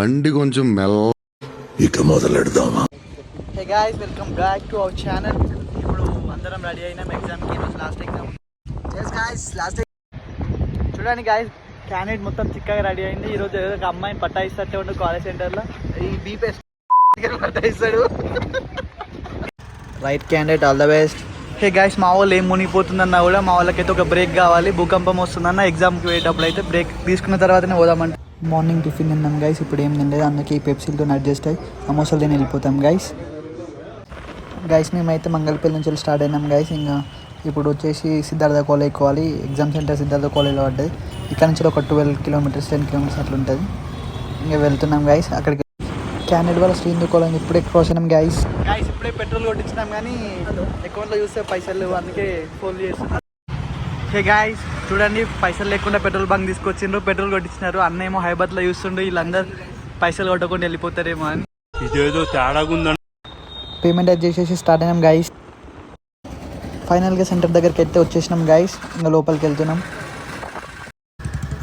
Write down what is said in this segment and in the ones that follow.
బండి కొంచెం మెల్ల. ఇక మొదలెడదామా? Hey guys, welcome back to our channel. ఇప్పుడు అందరం రెడీ అయినాం ఎగ్జామ్కి. ఈరోజు last exam. Yes guys, last చూడండి గాయ్స్, క్యాండిడేట్ మొత్తం చిక్కగా రెడీ అయింది. ఈరోజు ఏదో ఒక అమ్మాయిని పట్టాయిస్తట్టే ఉండు కాలేజ్ సెంటర్లో. ఈ బీపీఎస్ పట్టాయిస్తాడు. Right candidate, all the best. Hey guys, మా వాళ్ళు ఏం మునిగిపోతుందన్నా కూడా మా వాళ్ళకైతే ఒక బ్రేక్ కావాలి. భూకంపం వస్తుందన్న ఎగ్జామ్కి పోయేటప్పుడు అయితే బ్రేక్ తీసుకున్న తర్వాతనే పోదామంట. మార్నింగ్ టిఫిన్ తిన్నాం గైస్, ఇప్పుడు ఏం తినలేదు. అందుకే ఈ పెప్సీలతో అడ్జస్ట్ అయ్యి సమోసాలు తిని వెళ్ళిపోతాం గైస్. మేమైతే మంగళపల్లి నుంచి స్టార్ట్ అయినాం గైస్. ఇంకా ఇప్పుడు వచ్చేసి సిద్ధార్థ కాలేజ్ ఎక్కువాలి. ఎగ్జామ్ సెంటర్ సిద్ధార్థ కాలేజ్లో పడ్డది. ఇక్కడ నుంచి ఒక 12 కిలోమీటర్స్ 10 కిలోమీటర్స్ అట్లా ఉంటుంది. ఇంకా వెళ్తున్నాం గైస్ అక్కడికి. క్యాండిడేట్ వాళ్ళ శ్రీందు కాలేజ్ ఇప్పుడే క్రాస్ అయినాం గైస్. ఇప్పుడే పెట్రోల్ కొట్టించినాం కానీ అకౌంట్లో చూస్తే పైసలు, అందుకే ఫోన్ చేస్తున్నాం. హే గాయ్స్, చూడండి పైసలు లేకుండా పెట్రోల్ బంక్ తీసుకొచ్చిండ్రు, పెట్రోల్ కొట్టించినారు. అన్న ఏమో హైదరాబాద్లో చూస్తుండ్రు, వీళ్ళందరూ పైసలు కొట్టకుండా వెళ్ళిపోతారేమో అని. ఇదేదో తేడాగా ఉందండి. పేమెంట్ అది చేసేసి స్టార్ట్ అయినాం గైస్. ఫైనల్గా సెంటర్ దగ్గరికి అయితే వచ్చేసినాం గైస్. ఇంకా లోపలికి వెళ్తున్నాం.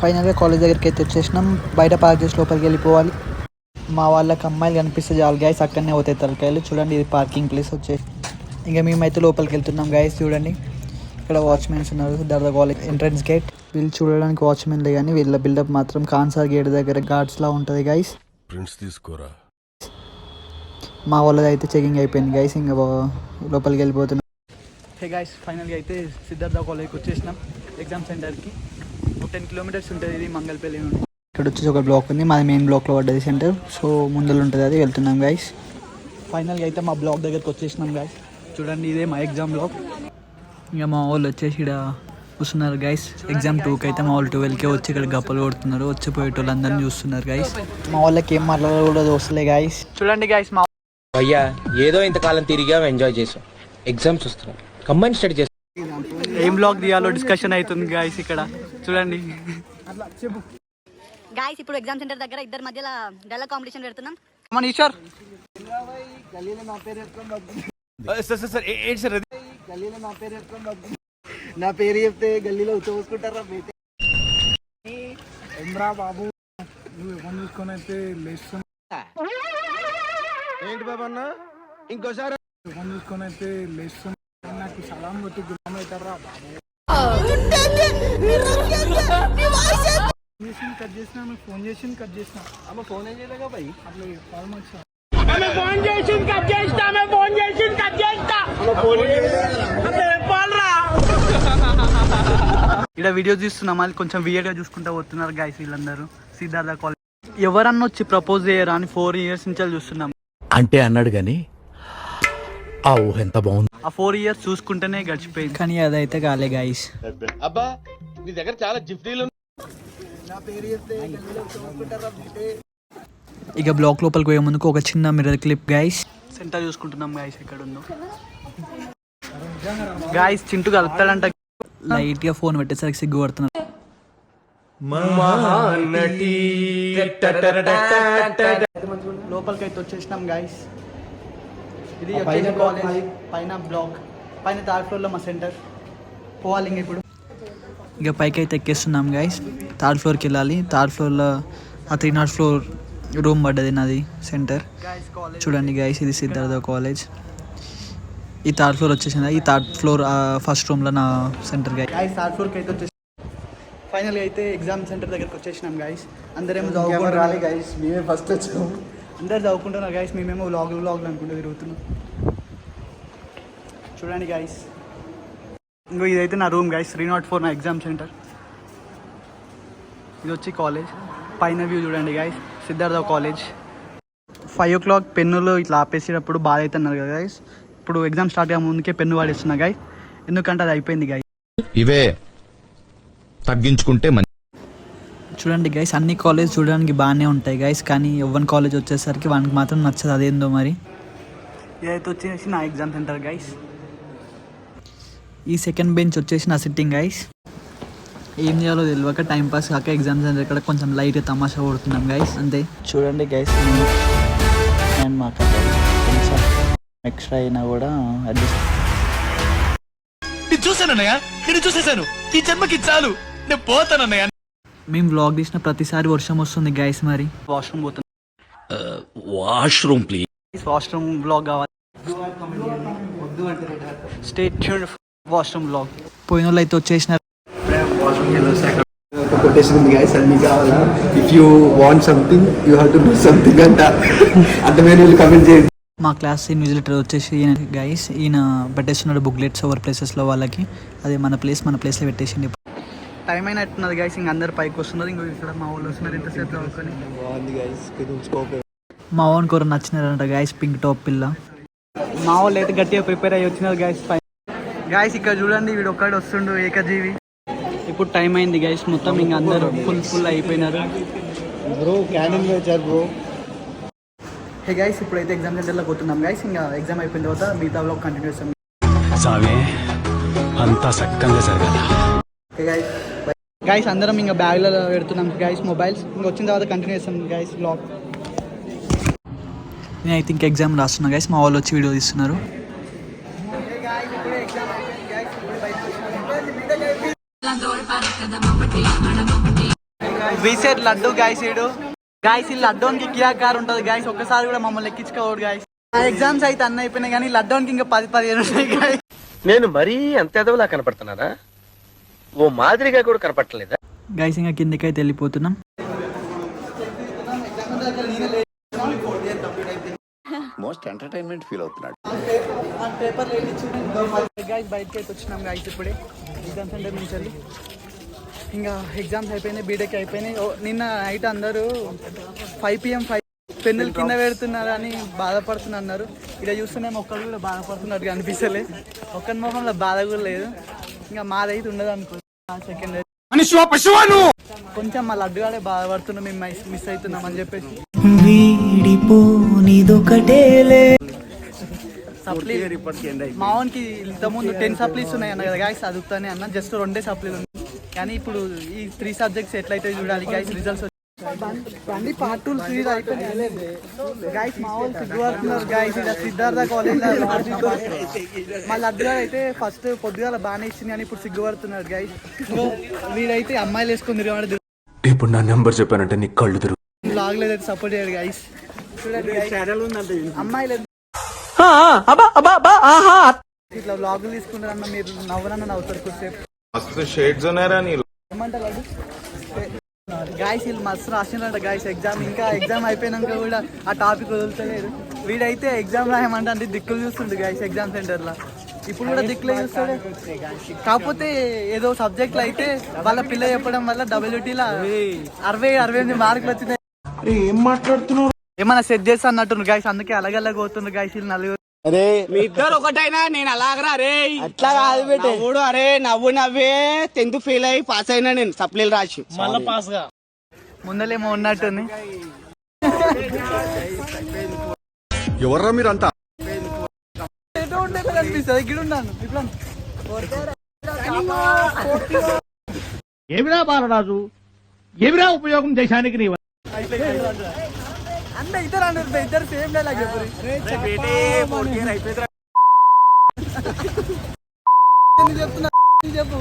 ఫైనల్గా కాలేజ్ దగ్గరికి అయితే వచ్చేసినాం. బయట పార్క్ చేసి లోపలికి వెళ్ళిపోవాలి. మా వాళ్ళకి అమ్మాయిలు కనిపిస్తే చాలు గైస్, అక్కడనే పోతాయి తలకాయలు. చూడండి ఇది పార్కింగ్ ప్లేస్ వచ్చేసి. ఇంకా మేమైతే లోపలికి వెళ్తున్నాం గైస్. చూడండి ఇక్కడ వాచ్మెన్స్ ఉన్నారు. Siddhartha college entrance gate. వీళ్ళు చూడడానికి వాచ్మెన్లే కానీ వీళ్ళ బిల్డప్ మాత్రం కాన్సార్ గేట్ దగ్గర గార్డ్స్లా ఉంటుంది గైస్. ప్రిన్స్ తీసుకోరా. మా వాళ్ళది అయితే చెకింగ్ అయిపోయింది గైస్. ఇంకా లోపలికి వెళ్ళిపోతున్నాం. హే గైస్, ఫైనల్గా అయితే సిద్ధార్థ కాలేజ్కి వచ్చేసినాం ఎగ్జామ్ సెంటర్కి. 10 కిలోమీటర్స్ ఉంటుంది ఇది మంగళపల్లి నుండి. ఇక్కడ వచ్చేసి ఒక బ్లాక్ ఉంది, మాది మెయిన్ బ్లాక్లో పడ్డది సెంటర్. సో ముందులో ఉంటుంది అది, వెళ్తున్నాం గైస్. ఫైనల్గా అయితే మా బ్లాక్ దగ్గరికి వచ్చేసినాం గైస్. చూడండి ఇదే మా ఎగ్జామ్ బ్లాక్. ఇంకా మా వాళ్ళు వచ్చేసి ఇక్కడ కూర్చున్నారు గైస్. ఎగ్జామ్ 2కి అయితే మా వాళ్ళు 12కే వచ్చి ఇక్కడ గప్పలు కొడుతున్నారు. వచ్చిపోయేటోళ్ళు అందరినీ చూస్తున్నారు గైస్. మా వాళ్ళకి ఏం మాట్లాడకూడదు వస్తలే గైస్. చూడండి గైస్, మా అయ్యా ఏదో ఇంతకాలం తిరిగా ఎంజాయ్ చేసాం. ఎగ్జామ్స్ వస్తున్నాయి, కంబైన్ స్టడీ చేస్తాం. ఏం బ్లాగ్ తీయాలో డిస్కషన్ అవుతుంది గైస్ ఇక్కడ. చూడండి గాయ్స్, ఇప్పుడు ఎగ్జామ్ సెంటర్ దగ్గర ఇద్దరి మధ్యలో డైలాగ్ కాంపిటీషన్ పెడుతున్నాం. మన ఈశ్వర్ నా పేరు చెప్తే గల్లీలో చూసుకుంటారా ఎమ్రా బాబు. నువ్వు ఎవరు చూసుకొని అయితే లేస్తున్నా ఏంటి బాబు అన్న ఇంకోసారి ఎవరు చూసుకొని అయితే లేస్తున్నా. నాకు సలాం కొట్టి గుణం అవుతారా బాబు. కట్ చేసిన ఫోన్ చేసి కట్ చేసిన. అమ్మ ఫోన్ ఏం చేయలేగా భయ్, అట్లా కాల్ వచ్చా. ఇక్కడ వీడియో తీస్తున్నాం, మళ్ళీ కొంచెం వియర్గా చూసుకుంటా పోతున్నారు గైస్ వీళ్ళందరూ. సిద్ధార్థ కాలేజ్ ఎవరన్నా వచ్చి ప్రపోజ్ చేయరా అని 4 years నుంచి చూస్తున్నాం. అంటే అన్నాడు కానీ ఆ ఊహ ఎంత బాగుంది. ఆ 4 years చూసుకుంటేనే గడిచిపోయింది, కానీ అదైతే కాలే గైస్. అబ్బా నీ దగ్గర చాలా జిఫ్టీలు. ఇక బ్లాక్ లోపలికి పోయే ముందుకు ఒక చిన్న మిర్రర్ క్లిప్ గైస్. సెంటర్ చూసుకుంటున్నాం గైస్ ఎక్కడ ఉందో. గైస్ చింటూ కలుపుతాడంట. లైట్ గా ఫోన్ పెట్టేసరికి సిగ్గుపడుతున్నాం. లోపలికి అయితే వచ్చేసినాం గైస్. ఇది వచ్చేసి కాలేజ్ పైన బ్లాక్, పైన 3rd floor లో మా సెంటర్. పోవాలి ఇంక ఇప్పుడు. ఇక పైకి అయితే ఎక్కేస్తున్నాం గైస్. 3rd floorకి వెళ్ళాలి. 3rd floorలో ఆ 300 floor రూమ్ పడ్డది నాది సెంటర్. చూడండి గైస్, ఇది సిద్ధార్థ కాలేజ్. ఈ 3rd floor వచ్చేసింది. ఈ 3rd floor ఫస్ట్ రూమ్లో నా సెంటర్ గైస్. 3rd floorకి అయితే వచ్చేసి ఫైనల్గా అయితే ఎగ్జామ్ సెంటర్ దగ్గరికి వచ్చేసినాం గైస్. అందరేమో చదువుకుంటారు గైస్, మేమే ఫస్ట్ వచ్చాము. అందరు చదువుకుంటున్నారు గైస్, మేమేమో వ్లాగులు అనుకుంటూ తిరుగుతున్నాం. చూడండి గైస్, ఇంకో ఇదైతే నా రూమ్ గైస్. 304 నా ఎగ్జామ్ సెంటర్. ఇది వచ్చి కాలేజ్ పైన వ్యూ చూడండి గైస్. సిద్ధార్థ కాలేజ్. 5 o'clock పెన్నులు ఇట్లా ఆపేసేటప్పుడు బాధ అవుతున్నారు కదా గైస్. ఇప్పుడు ఎగ్జామ్ స్టార్ట్ అయ్యే ముందుకే పెన్ను వాడేస్తున్నా గైస్, ఎందుకంటే అది అయిపోయింది గైస్. ఇవే తగ్గించుకుంటే చూడండి గైస్, అన్ని కాలేజ్ చూడడానికి బాగానే ఉంటాయి గైస్, కానీ ఎవరి కాలేజ్ వచ్చేసరికి వానికి మాత్రం నచ్చదు. అదేందో మరి. ఇదైతే వచ్చేసి నా ఎగ్జామ్ సెంటర్ గైస్. ఈ సెకండ్ బెంచ్ వచ్చేసి నా సిట్టింగ్ గైస్. ఏం చేయాలో తెలియక టైంపాస్ కాక ఎగ్జామ్ సెంటర్ ఇక్కడ కొంచెం లైట్గా తమాషా కొడుతున్నాం గైస్, అంతే. చూడండి గైస్, అండ్ మాకు కొంచెం ఎక్స్ట్రా అయినా కూడా అడ్జస్ట్. చూసానన్నయ్య, నేను చూసేసాను. ఈ జన్మకి చాలు, నేను పోతానన్నయ్య. మేము వ్లాగ్ తీసిన ప్రతిసారి వర్షం వస్తుంది గైస్. మరి వాష్రూమ్ పోతున్నాం. Washroom please. వాష్రూమ్ బ్లాగ్ కావాలి, స్టేట్ వాష్రూమ్ బ్లాగ్. పోయిన వాళ్ళు అయితే వచ్చేసినారు. కొటేషన్ ఉంది గైస్, అన్ని కావాలా. If you want something you have to do something అంట. అర్థమైన వీళ్ళు కమెంట్ చేయండి. మా క్లాస్ ఇన్విజిలేటర్ వచ్చేసి ఈయన గైస్. ఈయన పెట్టేస్తున్నాడు బుక్లెట్స్ ఓవర్ ప్లేసెస్లో వాళ్ళకి. అదే మన ప్లేస్లో పెట్టేసింది. టైం అయినట్టున్నది గైస్, ఇంక అందరు పైకి వస్తున్నారు. ఇంకో ఇక్కడ మా వాళ్ళు వస్తున్నారు. ఇంతసేపు చదువుకొని బాగుంది గైస్, మా ఓన్ కూర నచ్చినారంట గైస్. పింక్ టాప్ పిల్ల. మా వాళ్ళు అయితే గట్టిగా ప్రిపేర్ అయ్యి వచ్చినారు గైస్. గైస్ ఇక్కడ చూడండి, వీడు ఒక్కడు వస్తుండు ఏకజీవి. ఇప్పుడు టైం అయింది గైస్, మొత్తం ఇంక అందరూ ఫుల్ అయిపోయినారు. బ్రో క్యానింగ్ వచ్చారు బ్రో. హే గైస్, ఇప్పుడైతే ఎగ్జామ్ సెంటర్లోకి పోతున్నాం గైస్. ఇంకా ఎగ్జామ్ అయిపోయిన తర్వాత మిగతా వ్లాగ్ కంటిన్యూ చేస్తాం. సామే అంతా సక్కంగా జరగాల. హే గైస్ అందరం ఇంకా బ్యాగ్లో పెడుతున్నాం గైస్ మొబైల్స్. ఇంకా వచ్చిన తర్వాత కంటిన్యూ చేస్తాం గైస్ వ్లాగ్. నేను అయితే ఇంకా ఎగ్జామ్ రాస్తున్నా గైస్. మా వాళ్ళు వచ్చి వీడియో తీస్తున్నారు. వీసెట్ లడ్డు గైస్. ఈడు గైస్, ఈ లడ్డోన్కి కియా కార్ ఉంటుంది గైస్. ఒక్కసారి కూడా మమ్మల్ని ఎక్కించుకోవడు గైస్. ఆ ఎగ్జామ్స్ అయితే అన్నీ అయిపోయినాయి, కానీ లడ్డోన్కి ఇంకా 10-15 ఉన్నాయి గైస్. నేను మరీ అంత ఎదవలా కనపడుతున్నానా? ఓ మాదిరిగా కూడా కనపడలేదా? గైస్ ఇంకా కిందకి అయితే వెళ్ళిపోతున్నాం. మోస్ట్ ఎంటర్టైన్మెంట్ ఫీల్ అవుతున్నాడు. గైస్ బయటకి అయితే వచ్చినాం గైస్ ఇప్పుడే ఎగ్జామ్ సెంటర్ నుంచి వెళ్ళి. ఇంకా ఎగ్జామ్స్ అయిపోయినాయి, బీటెక్ అయిపోయినాయి. నిన్న నైట్ అందరూ 5 PM పెన్నులు కింద పెడుతున్నారు అని బాధపడుతున్నారు. ఇక్కడ చూస్తేనే ఒక్కరు కూడా బాధపడుతున్నట్టుగా అనిపిస్తలే. ఒక్కరి మొహంలో బాధ కూడా లేదు. ఇంకా మాదైతే ఉండదు అనుకో. సెకండ్ కొంచెం మా లడ్డుగానే బాధపడుతున్నాం, మేము మిస్ అవుతున్నాం అని చెప్పేసి. మావన్కి ఇంతకుముందు 10 సప్లీస్ ఉన్నాయి అన్న కదా గైస్, చదువుతానే అన్న. జస్ట్ 2 సప్లీలు ఉన్నాయి, కానీ ఇప్పుడు ఈ 3 సబ్జెక్ట్స్ ఎట్లయితే చూడాలి గైస్. రిజల్ట్స్ బండి పార్ట్ 2 సిరీస్ అయిపోయింది గైస్. మా వాళ్ళు సిగ్గుపడుతున్నారు గైస్. ఇలా సిద్ధార్థ కాలేజ్ మా లడ్డుగాడు అయితే ఫస్ట్ పొద్దుగాల బాగానే ఇచ్చింది, కానీ ఇప్పుడు సిగ్గుపడుతున్నాడు గైస్. వీడైతే అమ్మాయిలు వేసుకుని తిరిగి ఇప్పుడు నా నెంబర్ చెప్పానంటే నీ కళ్ళు తిరుగు. బ్లాగ్ లేదైతే సపోర్ట్ చేయడు గైస్. చూడండి అమ్మాయిలు ఇట్లా బ్లాగులు తీసుకుంటారన్న, మీరు నవ్వరన్న నవ్వుతారు కొద్దిసేపు. ఏమంటారు గాయస్, వీళ్ళు మస్తు రాసిందంట గాయస్ ఎగ్జామ్. ఇంకా ఎగ్జామ్ అయిపోయినాక కూడా ఆ టాపిక్ వదులుతలేరు. వీడైతే ఎగ్జామ్ రాయమంటే అంటే దిక్కులు చూస్తుండు గాయస్ ఎగ్జామ్ సెంటర్లో. ఇప్పుడు కూడా దిక్కులే చూస్తాడు. కాకపోతే ఏదో సబ్జెక్ట్లో అయితే వాళ్ళ పిల్ల చెప్పడం వల్ల WTలో 60-68 మార్కులు వచ్చినాయి. ఏం మాట్లాడుతున్నావు? ఏమన్నా సెట్ చేస్తా అన్నట్టు గాయస్, అందుకే అలగల్లగా పోతుండ్రు గాయస్ వీళ్ళు నలుగురు. అరే మీ ఇద్దరు ఒకటైనా నేను అలాగరా రే అట్లా కాదు పెట్టే నవ్వుడు. అరే నవ్వే 10th ఫెయిల్ అయ్యి పాస్ అయినా నేను సప్లీలు రాసి మళ్ళీ పాస్ గా ముందలేమో ఉన్నట్టుంది. ఎవర్రా మీరంతా? అనిపిస్తుంది ఇక్కడ ఉన్నాను ఇప్పుడు. ఏమిరా బాలరాజు, ఏమిరా ఉపయోగం దేశానికి నీ? అంటే ఇద్దరు సేమ్ డైలాగ్ చెప్పు.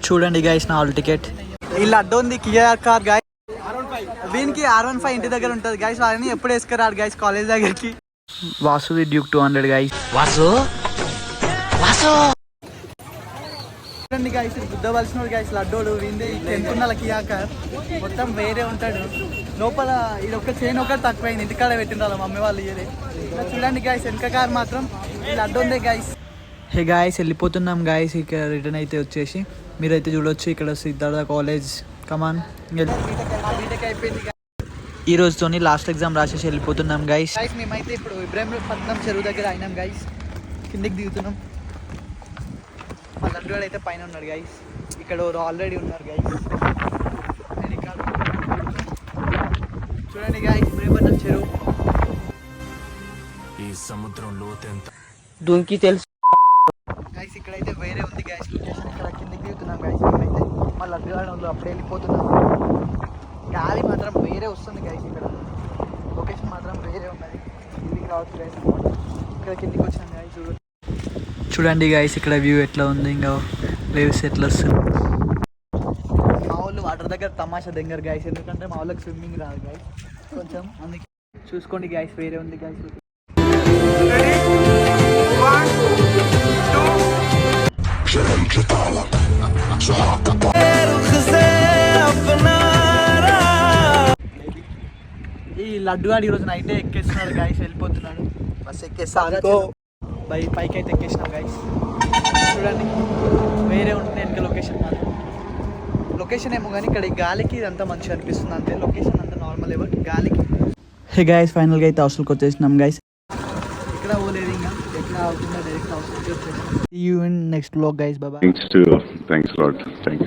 చూడండి గైస్ నా హాల్ టికెట్. వీళ్ళు అడ్డోంది కియా కార్ గాయస్. వీనికి R15 ఇంటి దగ్గర ఉంటుంది గైస్. వాళ్ళని ఎప్పుడు వేసుకురాడు గైస్ కాలేజ్ దగ్గరికి. వాసుది డ్యూక్ 200 గైస్. చూడండి గైస్, గుద్దవలసిన గైస్ లడ్డోడు. వీంది 10th ఉన్న కియా కార్ మొత్తం వేరే ఉంటాడు. లోపల ఇది ఒక చైన్ ఒకటి తక్కువైంది, ఇంటికాడ పెట్టింది వాళ్ళ మమ్మీ వాళ్ళు ఇయరే. చూడండి గైస్ వెనక కార్ మాత్రం లడ్డు ఉంది గైస్. హే గాయస్ వెళ్ళిపోతున్నాం గాయస్. ఇక రిటర్న్ అయితే వచ్చేసి మీరైతే చూడొచ్చు ఇక్కడ సిద్ధార్థ కాలేజ్. కమాన్ బీటెక్ అయిపోయింది. ఈ రోజుతోని లాస్ట్ ఎగ్జామ్ రాసేసి వెళ్ళిపోతున్నాం గైస్. మేమైతే ఇప్పుడు ఇబ్రాహీంపట్నం చెరువు దగ్గర అయినాం గైస్. కిందకి దిగుతున్నాం. మా లడ్డుగాడు అయితే పైన ఉన్నాడు గైస్. ఇక్కడ ఆల్రెడీ ఉన్నారు గైస్. చూడండి గైస్ ఇబ్రాహీంపట్నం చెరువు. ఈ సముద్రం లోతెంత దుంకి తెలుసు గైస్. ఇక్కడైతే వేరే ఉంది గైస్ లొకేషన్. ఇక్కడ కిందకి దిగుతున్నాం గైస్. మేమైతే మా లడ్డుగాడు అప్పుడే వెళ్ళిపోతున్నాం. గాలి మాత్రం వేరే వస్తుంది గైస్. ఇక్కడ లొకేషన్ మాత్రం వేరే ఉన్నది. కిందికి రావచ్చు గైస్. ఇక్కడ కిందికి వచ్చినాం గైస్. చూడండి గైస్ ఇక్కడ వ్యూ ఎట్లా ఉంది. ఇంకా వేవ్స్ ఎట్లా వస్తుంది. మా వాళ్ళు వాటర్ దగ్గర తమాషా దెంగర్ గైస్, ఎందుకంటే మా వాళ్ళకి స్విమ్మింగ్ రాదు గైస్ కొంచెం, అందుకే చూసుకోండి గైస్. వేరే ఉంది గైస్. ఈ లడ్డు గాడు ఈరోజు నైటే ఎక్కేస్తున్నాడు గైస్, వెళ్ళిపోతున్నాడు. బస్ ఎక్కేస్తా అనుకో, పైకి అయితే ఎక్కేసినాం గైస్. చూడండి వేరే ఉంటుంది వెనక లొకేషన్ కాదు, లొకేషన్ ఏమో కానీ ఇక్కడ ఈ గాలికి ఇదంతా మంచిగా అనిపిస్తుంది అంతే. లొకేషన్ అంతా నార్మల్ బట్ గాలికి. హే గైస్, ఫైనల్గా అయితే హాస్టల్కి వచ్చేసినాం గైస్. ఇక్కడ పోలేదు ఇంకా, ఎట్లా అవుతుందో డైరెక్ట్ హాస్టల్కి వచ్చేసాం. See you in next vlog guys, bye bye. Thanks a lot. Thank you.